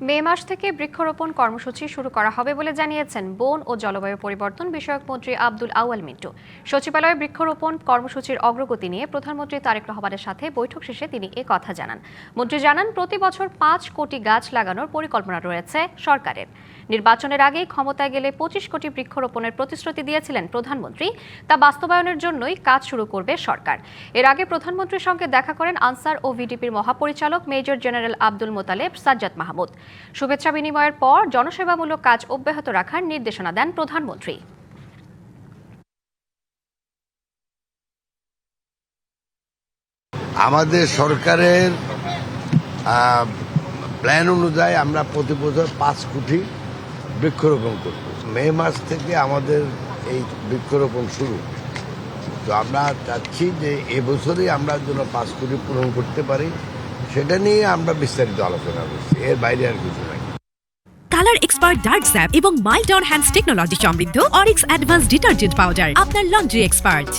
মে মাস থেকে বৃক্ষরোপণ কর্মসূচি শুরু করা হবে বলে জানিয়েছেন বন ও জলবায়ু পরিবর্তন বিষয়ক মন্ত্রী আব্দুল আউয়াল মিন্টু। সচিবালয়ে বৃক্ষরোপণ কর্মসূচির অগ্রগতি নিয়ে প্রধানমন্ত্রী তারেক রহমানের সাথে বৈঠক শেষে তিনি কথা জানান। মন্ত্রী জানান, প্রতি বছর 5 কোটি গাছ লাগানোর পরিকল্পনা রয়েছে সরকারের। নির্বাচনের আগেই ক্ষমতায় গেলে 25 কোটি বৃক্ষরোপণের প্রতিশ্রুতি দিয়েছিলেন প্রধানমন্ত্রী। তা বাস্তবায়নের জন্যই কাজ শুরু করবে সরকার। এর আগে প্রধানমন্ত্রীর সঙ্গে দেখা করেন আনসার ও ভিডিপির মহাপরিচালক মেজর জেনারেল আব্দুল মোতালেব সাজ্জাদ মাহমুদ। শুভেচ্ছা বিনিময়ের পর জনসেবামূলক কাজ অব্যাহত রাখার নির্দেশনা দেন প্রধানমন্ত্রী। আমাদের সরকারের প্ল্যান অনুযায়ী আমরা প্রতি বছর 5 কোটি বৃক্ষরোপণ করব। মে মাস থেকে আমাদের এই বৃক্ষরোপণ শুরু। তো আমরা চাচ্ছি যে এবছরই আমরা যেন 5 কোটি পূরণ করতে পারি, সেটা নিয়ে আমরা বিস্তারিত আলোচনা করছি। এর বাইরে আর কিছু নাই। কালার এক্সপার্ট ডার্ক স্যাপ এবং মাইল্ড অন হ্যান্ডস টেকনোলজি সমৃদ্ধ অরিক্স অ্যাডভান্স ডিটারজেন্ট পাউডার আপনার লন্ড্রি এক্সপার্ট।